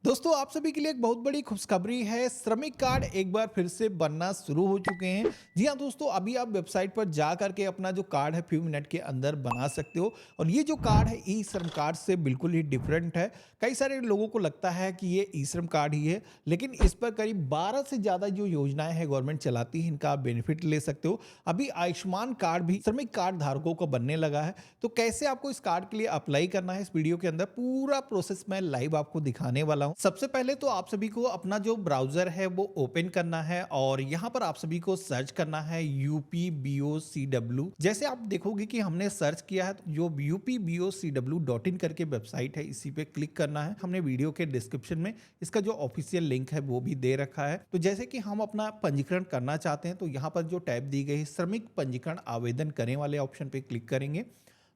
दोस्तों आप सभी के लिए एक बहुत बड़ी खुशखबरी है। श्रमिक कार्ड एक बार फिर से बनना शुरू हो चुके हैं। जी हाँ दोस्तों, अभी आप वेबसाइट पर जा करके अपना जो कार्ड है फ्यू मिनट के अंदर बना सकते हो। और ये जो कार्ड है ई श्रम कार्ड से बिल्कुल ही डिफरेंट है। कई सारे लोगों को लगता है कि ये ई श्रम कार्ड ही है, लेकिन इस पर करीब 12 से ज़्यादा जो योजनाएं हैं गवर्नमेंट चलाती है, इनका आप बेनिफिट ले सकते हो। अभी आयुष्मान कार्ड भी श्रमिक कार्ड धारकों को बनने लगा है। तो कैसे आपको इस कार्ड के लिए अप्लाई करना है, इस वीडियो के अंदर पूरा प्रोसेस मैं लाइव आपको दिखाने वाला हूं। सबसे पहले तो आप सभी को अपना जो ब्राउजर है वो ओपन करना है और यहां पर आप सभी को सर्च करना है UPBOCW। जैसे आप देखोगे कि हमने सर्च किया है, तो जो UPBOCW.in करके वेबसाइट है, इसी पे क्लिक करना है। हमने वीडियो के डिस्क्रिप्शन में इसका जो ऑफिशियल लिंक है वो भी दे रखा है। तो जैसे कि हम अपना पंजीकरण करना चाहते हैं, तो यहाँ पर जो टैब दी गई है श्रमिक पंजीकरण आवेदन करें वाले ऑप्शन पे क्लिक करेंगे।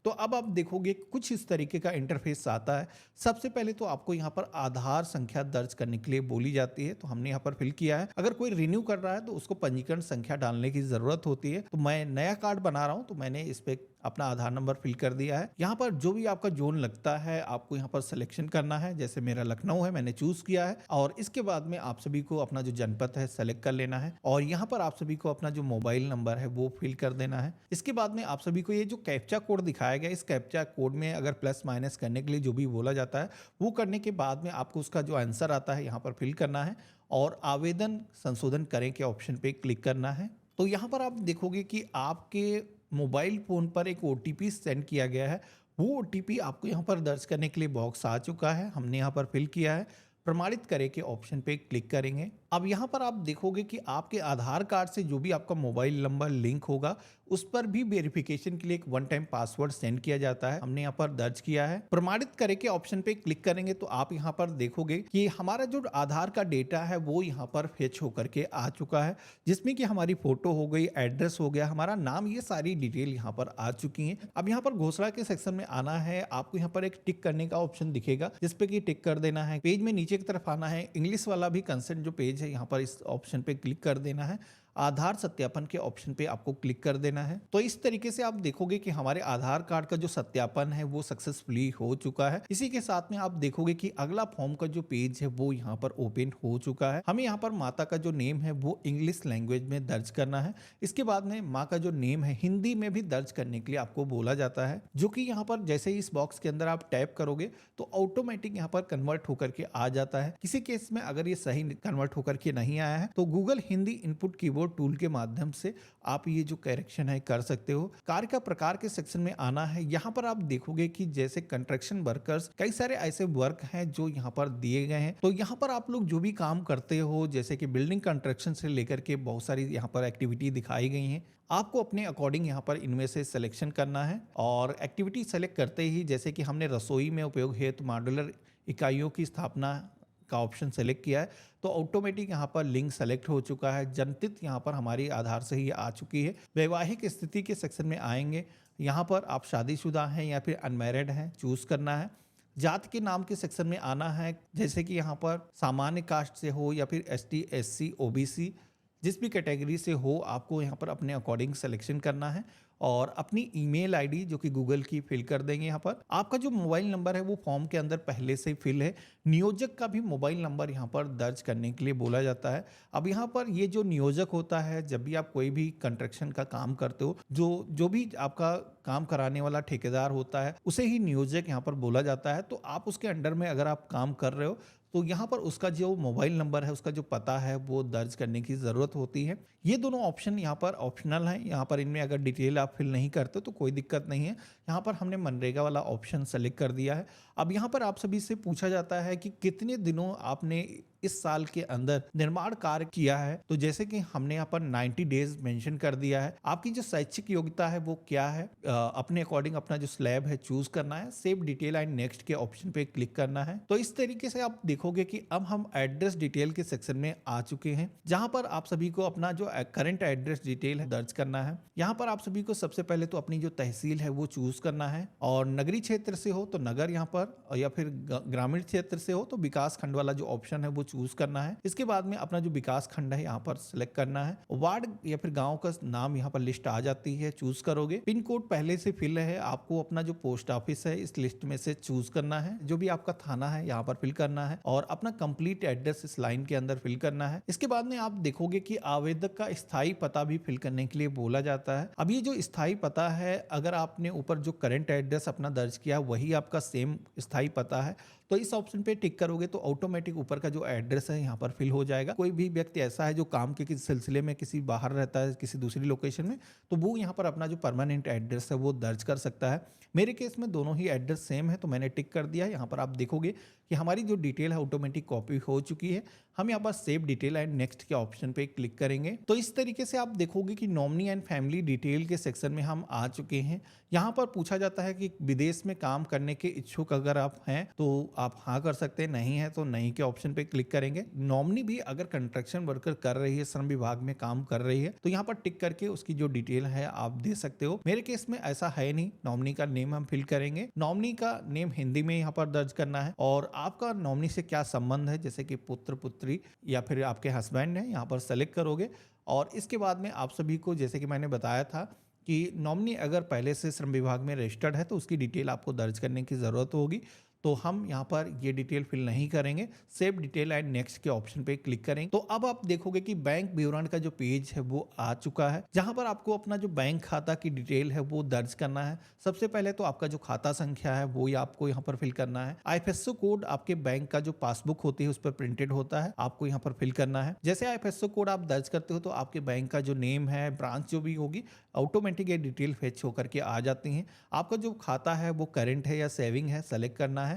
तो अब आप देखोगे कुछ इस तरीके का इंटरफेस आता है। सबसे पहले तो आपको यहाँ पर आधार संख्या दर्ज करने के लिए बोली जाती है, तो हमने यहाँ पर फिल किया है। अगर कोई रिन्यू कर रहा है तो उसको पंजीकरण संख्या डालने की जरूरत होती है। तो मैं नया कार्ड बना रहा हूँ, तो मैंने इस पे अपना आधार नंबर फिल कर दिया है। यहाँ पर जो भी आपका जोन लगता है आपको यहाँ पर सिलेक्शन करना है। जैसे मेरा लखनऊ है, मैंने चूज किया है। और इसके बाद में आप सभी को अपना जो जनपद है सेलेक्ट कर लेना है और यहाँ पर आप सभी को अपना जो मोबाइल नंबर है वो फिल कर देना है। इसके बाद में आप सभी को ये जो कैप्चा कोड दिखाया गया, इस कैप्चा कोड में अगर प्लस माइनस करने के लिए जो भी बोला जाता है वो करने के बाद में आपको उसका जो आंसर आता है यहाँ पर फिल करना है और आवेदन संशोधन करें के ऑप्शन पे क्लिक करना है। तो यहाँ पर आप देखोगे कि आपके मोबाइल फ़ोन पर एक OTP सेंड किया गया है। वो OTP आपको यहाँ पर दर्ज करने के लिए बॉक्स आ चुका है, हमने यहाँ पर फिल किया है। प्रमाणित करें के ऑप्शन पे क्लिक करेंगे। अब यहाँ पर आप देखोगे कि आपके आधार कार्ड से जो भी आपका मोबाइल नंबर लिंक होगा उस पर भी वेरिफिकेशन के लिए एक वन टाइम पासवर्ड सेंड किया जाता है, हमने यहाँ पर दर्ज किया है। प्रमाणित करें के ऑप्शन पे क्लिक करेंगे तो आप यहाँ पर देखोगे कि हमारा जो आधार का डेटा है वो यहाँ पर फेच होकर के आ चुका है, जिसमें कि हमारी फोटो हो गई, एड्रेस हो गया, हमारा नाम, ये सारी डिटेल यहाँ पर आ चुकी है। अब यहाँ पर घोषणा के सेक्शन में आना है। आपको यहाँ पर एक टिक करने का ऑप्शन दिखेगा जिसपे कि टिक कर देना है। पेज में नीचे की तरफ आना है, इंग्लिश वाला भी कंसेंट जो पेज है यहाँ पर इस ऑप्शन पे क्लिक कर देना है। आधार सत्यापन के ऑप्शन पे आपको क्लिक कर देना है। तो इस तरीके से आप देखोगे कि हमारे आधार कार्ड का जो सत्यापन है वो सक्सेसफुली हो चुका है। इसी के साथ में आप देखोगे कि अगला फॉर्म का जो पेज है वो यहाँ पर ओपन हो चुका है। हमें यहाँ पर माता का जो नेम है वो इंग्लिश लैंग्वेज में दर्ज करना है। इसके बाद में माँ का जो नेम है हिंदी में भी दर्ज करने के लिए आपको बोला जाता है, जो कि यहाँ पर जैसे ही इस बॉक्स के अंदर आप टैप करोगे तो ऑटोमेटिक यहाँ पर कन्वर्ट होकर के आ जाता है। किसी केस में अगर ये सही कन्वर्ट होकर के नहीं आया है तो Google Hindi input keyboard tool के माध्यम से आप ये जो करेक्शन है कर सकते हो। कार्य का प्रकार के सेक्शन में आना है। यहाँ पर आप देखोगे कि जैसे कंस्ट्रक्शन वर्कर्स, कई सारे ऐसे वर्क हैं जो यहाँ पर दिए गए हैं। तो यहाँ पर आप लोग जो भी काम करते हो, जैसे कि बिल्डिंग कंस्ट्रक्शन से लेकर के बहुत सारी यहाँ पर एक्टिविटी दिखाई गई हैं। आपको अपने अकॉर्डिंग यहाँ पर इनमें से सिलेक्शन करना है और एक्टिविटी सेलेक्ट करते ही, जैसे कि हमने रसोई में उपयोग हेतु मॉड्यूलर इकाइयों की स्थापना का ऑप्शन सेलेक्ट किया है तो ऑटोमेटिक यहाँ पर लिंक सेलेक्ट हो चुका है। जनतित यहाँ पर हमारी आधार से ही आ चुकी है। वैवाहिक स्थिति के सेक्शन में आएंगे, यहाँ पर आप शादीशुदा हैं या फिर अनमैरिड हैं चूज करना है। जात के नाम के सेक्शन में आना है, जैसे कि यहाँ पर सामान्य कास्ट से हो या फिर ST SC OBC, जिस भी कैटेगरी से हो आपको यहाँ पर अपने अकॉर्डिंग सिलेक्शन करना है और अपनी ईमेल आईडी जो कि गूगल की फिल कर देंगे। यहाँ पर आपका जो मोबाइल नंबर है वो फॉर्म के अंदर पहले से फिल है। नियोजक का भी मोबाइल नंबर यहाँ पर दर्ज करने के लिए बोला जाता है। अब यहाँ पर ये जो नियोजक होता है, जब भी आप कोई भी कंस्ट्रक्शन का काम करते हो, जो भी आपका काम कराने वाला ठेकेदार होता है उसे ही नियोजक यहाँ पर बोला जाता है। तो आप उसके अंडर में अगर आप काम कर रहे हो तो यहाँ पर उसका जो मोबाइल नंबर है, उसका जो पता है वो दर्ज करने की ज़रूरत होती है। ये दोनों ऑप्शन यहाँ पर ऑप्शनल हैं। यहाँ पर इनमें अगर डिटेल आप फिल नहीं करते तो कोई दिक्कत नहीं है। यहाँ पर हमने मनरेगा वाला ऑप्शन सेलेक्ट कर दिया है। अब यहाँ पर आप सभी से पूछा जाता है कि कितने दिनों आपने इस साल के अंदर निर्माण कार्य किया है। तो जैसे कि हमने यहाँ पर 90 डेज मेंशन कर दिया है। आपकी जो शैक्षिक योग्यता है वो क्या है, अपने अकॉर्डिंग अपना जो स्लैब है चूज करना है। सेव डिटेल एंड नेक्स्ट के ऑप्शन पे क्लिक करना है। तो इस तरीके से आप देखोगे कि अब हम एड्रेस डिटेल के सेक्शन में आ चुके हैं, जहां पर आप सभी को अपना जो करंट एड्रेस डिटेल है दर्ज करना है। यहाँ पर आप सभी को सबसे पहले तो अपनी जो तहसील है वो चूज करना है और नगरीय क्षेत्र से हो तो नगर यहाँ पर, या फिर ग्रामीण क्षेत्र से हो तो विकास खंड वाला जो ऑप्शन है वो चूज करना है। इसके बाद में अपना जो विकास खंड है यहाँ पर सिलेक्ट करना है। वार्ड या फिर गांव का नाम यहाँ पर लिस्ट आ जाती है, चूज करोगे। पिन कोड पहले से फिल है, आपको अपना जो पोस्ट ऑफिस है इस लिस्ट में से चूज करना है। जो भी आपका थाना है यहाँ पर फिल करना है और अपना कंप्लीट एड्रेस इस लाइन के अंदर फिल करना है। इसके बाद में आप देखोगे कि आवेदक का स्थायी पता भी फिल करने के लिए बोला जाता है। अब ये जो स्थायी पता है, अगर आपने ऊपर जो करंट एड्रेस अपना दर्ज किया वही आपका सेम स्थायी पता है तो इस ऑप्शन पे टिक करोगे तो ऑटोमेटिक ऊपर का जो एड्रेस है यहाँ पर फिल हो जाएगा। कोई भी व्यक्ति ऐसा है जो काम के किसी सिलसिले में किसी बाहर रहता है किसी दूसरी लोकेशन में, तो वो यहाँ पर अपना जो परमानेंट एड्रेस है वो दर्ज कर सकता है। मेरे केस में दोनों ही एड्रेस सेम है तो मैंने टिक कर दिया है। यहाँ पर आप देखोगे कि हमारी जो डिटेल है ऑटोमेटिक कॉपी हो चुकी है। हम यहाँ पर सेव डिटेल एंड नेक्स्ट के ऑप्शन पे क्लिक करेंगे तो इस तरीके से आप देखोगे कि नॉमिनी एंड फैमिली डिटेल के सेक्शन में हम आ चुके हैं। यहाँ पर पूछा जाता है कि विदेश में काम करने के इच्छुक अगर आप हैं तो आप हाँ कर सकते हैं, नहीं है तो नहीं के ऑप्शन पे क्लिक करेंगे। नॉमिनी भी अगर कंस्ट्रक्शन वर्कर कर रही है, श्रम विभाग में काम कर रही है तो यहाँ पर टिक करके उसकी जो डिटेल है आप दे सकते हो। मेरे केस में ऐसा है नहीं। नॉमिनी का नेम हम फिल करेंगे। नॉमिनी का नेम हिंदी में यहाँ पर दर्ज करना है और आपका नॉमिनी से क्या संबंध है, जैसे कि पुत्र पुत्री या फिर आपके हस्बैंड है, यहाँ पर सेलेक्ट करोगे। और इसके बाद में आप सभी को जैसे कि मैंने बताया था कि नॉमिनी अगर पहले से श्रम विभाग में रजिस्टर्ड है तो उसकी डिटेल आपको दर्ज करने की ज़रूरत होगी, तो हम यहाँ पर ये डिटेल फिल नहीं करेंगे। सेव डिटेल एंड नेक्स्ट के ऑप्शन पे क्लिक करेंगे तो अब आप देखोगे कि बैंक विवरण का जो पेज है वो आ चुका है, जहां पर आपको अपना जो बैंक खाता की डिटेल है वो दर्ज करना है। सबसे पहले तो आपका जो खाता संख्या है वो आपको यहाँ पर फिल करना है। आईएफएससी कोड आपके बैंक का जो पासबुक होती है उस पर प्रिंटेड होता है, आपको यहाँ पर फिल करना है। जैसे आईएफएससी कोड आप दर्ज करते हो तो आपके बैंक का जो नेम है, ब्रांच जो भी होगी, ऑटोमेटिक ये डिटेल फेच होकर के आ जाती हैं। आपका जो खाता है वो करंट है या सेविंग है सेलेक्ट करना है।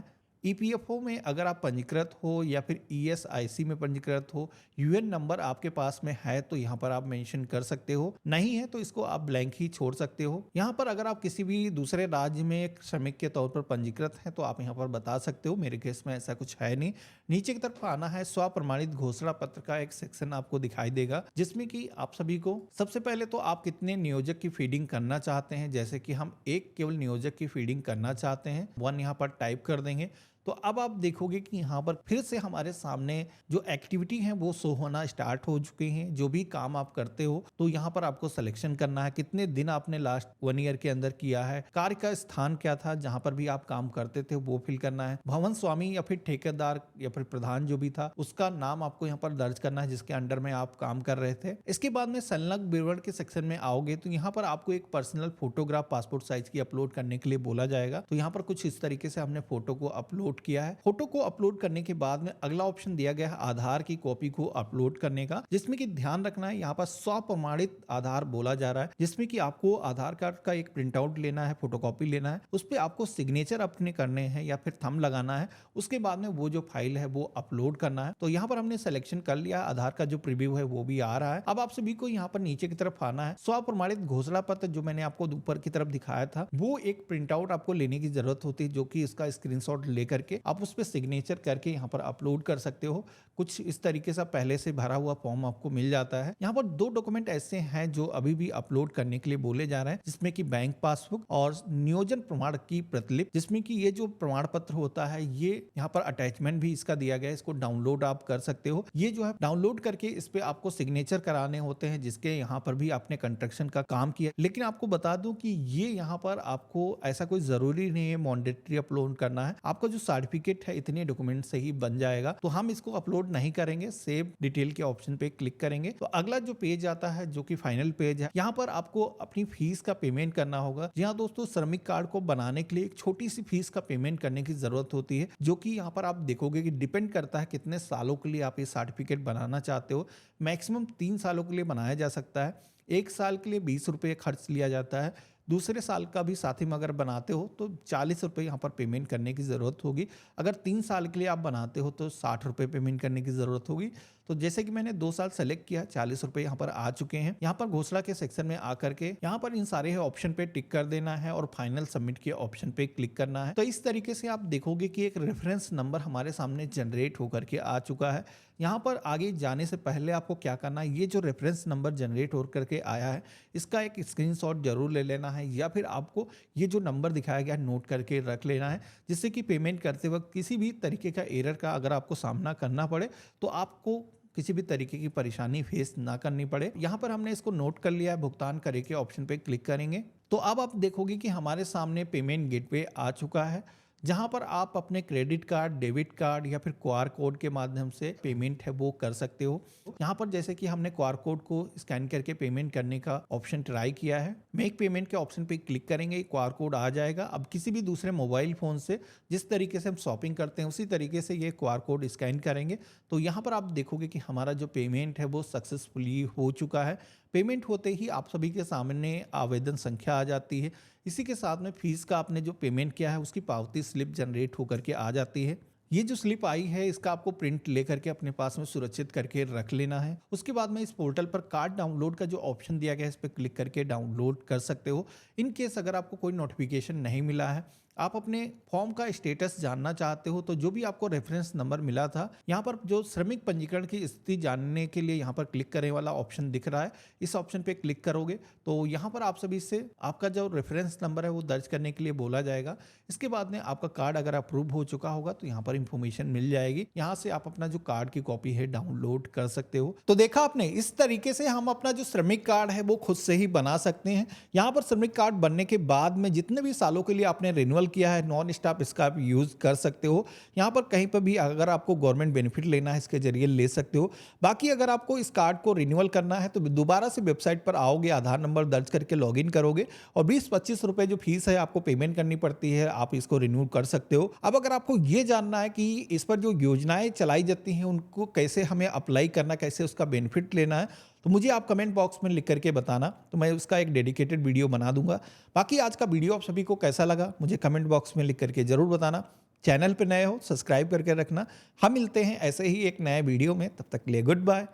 ईपीएफओ में अगर आप पंजीकृत हो या फिर ईएसआईसी में पंजीकृत हो, यूएन नंबर आपके पास में है तो यहाँ पर आप मेंशन कर सकते हो, नहीं है तो इसको आप ब्लैंक ही छोड़ सकते हो। यहाँ पर अगर आप किसी भी दूसरे राज्य में एक श्रमिक के तौर पर पंजीकृत हैं तो आप यहाँ पर बता सकते हो। मेरे केस में ऐसा कुछ है नहीं। नीचे की तरफ आना है, स्व प्रमाणित घोषणा पत्र का एक सेक्शन आपको दिखाई देगा जिसमें कि आप सभी को सबसे पहले तो आप कितने नियोजक की फीडिंग करना चाहते हैं, जैसे कि हम एक केवल नियोजक की फीडिंग करना चाहते हैं, 1 यहाँ पर टाइप कर देंगे। तो अब आप देखोगे कि यहाँ पर फिर से हमारे सामने जो एक्टिविटी है वो शो होना स्टार्ट हो चुके हैं। जो भी काम आप करते हो तो यहाँ पर आपको सिलेक्शन करना है, कितने दिन आपने लास्ट 1 ईयर के अंदर किया है, कार्य का स्थान क्या था जहाँ पर भी आप काम करते थे वो फिल करना है, भवन स्वामी या फिर ठेकेदार या फिर प्रधान जो भी था उसका नाम आपको यहाँ पर दर्ज करना है जिसके अंडर में आप काम कर रहे थे। इसके बाद में संलग्न विवरण के सेक्शन में आओगे तो यहाँ पर आपको एक पर्सनल फोटोग्राफ पासपोर्ट साइज की अपलोड करने के लिए बोला जाएगा। तो यहाँ पर कुछ इस तरीके से हमने फोटो को अपलोड किया है। फोटो को अपलोड करने के बाद में अगला ऑप्शन दिया गया है आधार की कॉपी को अपलोड करने का, जिसमें कि ध्यान रखना है यहाँ पर स्व प्रमाणित आधार बोला जा रहा है, जिसमें कि आपको आधार कार्ड का एक प्रिंट आउट लेना है, फोटोकॉपी लेना है, उस पर आपको सिग्नेचर अपने करने हैं या फिर थंब लगाना है। उसके बाद में वो जो फाइल है वो अपलोड करना है। तो यहाँ पर हमने सिलेक्शन कर लिया, आधार का जो प्रीव्यू है वो भी आ रहा है। अब आप सभी को यहाँ पर नीचे की तरफ आना है। स्व प्रमाणित घोषणा पत्र जो मैंने आपको ऊपर की तरफ दिखाया था वो एक प्रिंट आउट आपको लेने की जरूरत होती है, जो कि इसका स्क्रीनशॉट लेकर के आप उस पर सिग्नेचर करके यहाँ पर अपलोड कर सकते हो। कुछ इस तरीके से पहले से भरा हुआ फॉर्म आपको मिल जाता है। यहाँ पर 2 डॉक्यूमेंट ऐसे हैं जो अभी भी अपलोड करने के लिए बोले जा रहे हैं, जिसमें कि बैंक पासबुक और नियोजन प्रमाण की प्रतिलिपि, जिसमें कि ये जो प्रमाण पत्र होता है ये यहाँ पर अटैचमेंट भी इसका दिया गया है, इसको डाउनलोड आप कर सकते हो। ये जो है डाउनलोड करके इस पे आपको सिग्नेचर कराने होते हैं, जिसके यहाँ पर भी आपने कंस्ट्रक्शन का काम किया। लेकिन आपको बता दूं कि ये यहाँ पर आपको ऐसा कोई जरूरी नहीं है मैंडेटरी अपलोड करना है। आपका जो सर्टिफिकेट है इतने डॉक्यूमेंट से ही बन जाएगा, तो हम इसको अपलोड नहीं करेंगे। सेव डिटेल के ऑप्शन पे क्लिक करेंगे तो अगला जो पेज आता है जो कि फाइनल पेज है, यहाँ पर आपको अपनी फीस का पेमेंट करना होगा। जी हाँ दोस्तों, श्रमिक कार्ड को बनाने के लिए एक छोटी सी फीस का पेमेंट करने की जरूरत होती है, जो कि यहाँ पर आप देखोगे कि डिपेंड करता है कितने सालों के लिए आप ये सर्टिफिकेट बनाना चाहते हो। मैक्सिमम 3 सालों के लिए बनाया जा सकता है। 1 साल के लिए 20 रुपये खर्च लिया जाता है। दूसरे साल का भी साथ ही में अगर बनाते हो तो 40 रुपये यहाँ पर पेमेंट करने की ज़रूरत होगी। अगर 3 साल के लिए आप बनाते हो तो 60 रुपये पेमेंट करने की ज़रूरत होगी। तो जैसे कि मैंने 2 साल सेलेक्ट किया, 40 रुपए यहाँ पर आ चुके हैं। यहाँ पर घोषणा के सेक्शन में आकर के यहाँ पर इन सारे ऑप्शन पे टिक कर देना है और फाइनल सबमिट के ऑप्शन पे क्लिक करना है। तो इस तरीके से आप देखोगे कि एक रेफरेंस नंबर हमारे सामने जनरेट होकर के आ चुका है। यहाँ पर आगे जाने से पहले आपको क्या करना है, ये जो रेफरेंस नंबर जनरेट होकर के आया है इसका एक स्क्रीनशॉट जरूर ले लेना है, या फिर आपको ये जो नंबर दिखाया गया है नोट करके रख लेना है, जिससे कि पेमेंट करते वक्त किसी भी तरीके का एरर का अगर आपको सामना करना पड़े तो आपको किसी भी तरीके की परेशानी फेस ना करनी पड़े। यहाँ पर हमने इसको नोट कर लिया है, भुगतान करे के ऑप्शन पे क्लिक करेंगे तो अब आप देखोगे कि हमारे सामने पेमेंट गेटवे आ चुका है, जहां पर आप अपने क्रेडिट कार्ड, डेबिट कार्ड या फिर क्यूआर कोड के माध्यम से पेमेंट है वो कर सकते हो। यहाँ पर जैसे कि हमने क्यूआर कोड को स्कैन करके पेमेंट करने का ऑप्शन ट्राई किया है, मेक पेमेंट के ऑप्शन पे क्लिक करेंगे, क्यूआर कोड आ जाएगा। अब किसी भी दूसरे मोबाइल फोन से जिस तरीके से हम शॉपिंग करते हैं उसी तरीके से ये क्यूआर कोड स्कैन करेंगे तो यहाँ पर आप देखोगे कि हमारा जो पेमेंट है वो सक्सेसफुली हो चुका है। पेमेंट होते ही आप सभी के सामने आवेदन संख्या आ जाती है, इसी के साथ में फीस का आपने जो पेमेंट किया है उसकी पावती स्लिप जनरेट होकर के आ जाती है। ये जो स्लिप आई है इसका आपको प्रिंट लेकर के अपने पास में सुरक्षित करके रख लेना है। उसके बाद में इस पोर्टल पर कार्ड डाउनलोड का जो ऑप्शन दिया गया है इस पर क्लिक करके डाउनलोड कर सकते हो। इन केस अगर आपको कोई नोटिफिकेशन नहीं मिला है, आप अपने फॉर्म का स्टेटस जानना चाहते हो, तो जो भी आपको रेफरेंस नंबर मिला था यहाँ पर जो श्रमिक पंजीकरण की स्थिति जानने के लिए यहाँ पर क्लिक करने वाला ऑप्शन दिख रहा है, इस ऑप्शन पे क्लिक करोगे तो यहाँ पर आप सभी से आपका जो रेफरेंस नंबर है वो दर्ज करने के लिए बोला जाएगा। इसके बाद में आपका कार्ड अगर अप्रूव हो चुका होगा तो यहाँ पर इंफॉर्मेशन मिल जाएगी, यहाँ से आप अपना जो कार्ड की कॉपी है डाउनलोड कर सकते हो। तो देखा आपने, इस तरीके से हम अपना जो श्रमिक कार्ड है वो खुद से ही बना सकते हैं। यहाँ पर श्रमिक कार्ड बनने के बाद में जितने भी सालों के लिए आपने रिन्यूअल किया है नॉन स्टॉप इसका आप यूज कर सकते हो। यहाँ पर कहीं पर भी अगर आपको गवर्नमेंट बेनिफिट लेना है इसके जरिए ले सकते हो। बाकी अगर आपको इस कार्ड को रिन्यूअल करना है तो दोबारा से वेबसाइट पर आओगे, आधार नंबर दर्ज करके लॉगिन करोगे और 20-25 रुपए जो फीस है आपको पेमेंट करनी पड़ती है, आप इसको रिन्यू कर सकते हो। अब अगर आपको ये जानना है कि इस पर जो योजनाएं चलाई जाती हैं उनको कैसे हमें अप्लाई करना, कैसे उसका बेनिफिट लेना है, तो मुझे आप कमेंट बॉक्स में लिख करके बताना, तो मैं उसका एक डेडिकेटेड वीडियो बना दूंगा। बाकी आज का वीडियो आप सभी को कैसा लगा मुझे कमेंट बॉक्स में लिख करके जरूर बताना। चैनल पे नए हो सब्सक्राइब करके रखना। हम मिलते हैं ऐसे ही एक नए वीडियो में, तब तक के लिए गुड बाय,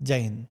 जय हिंद।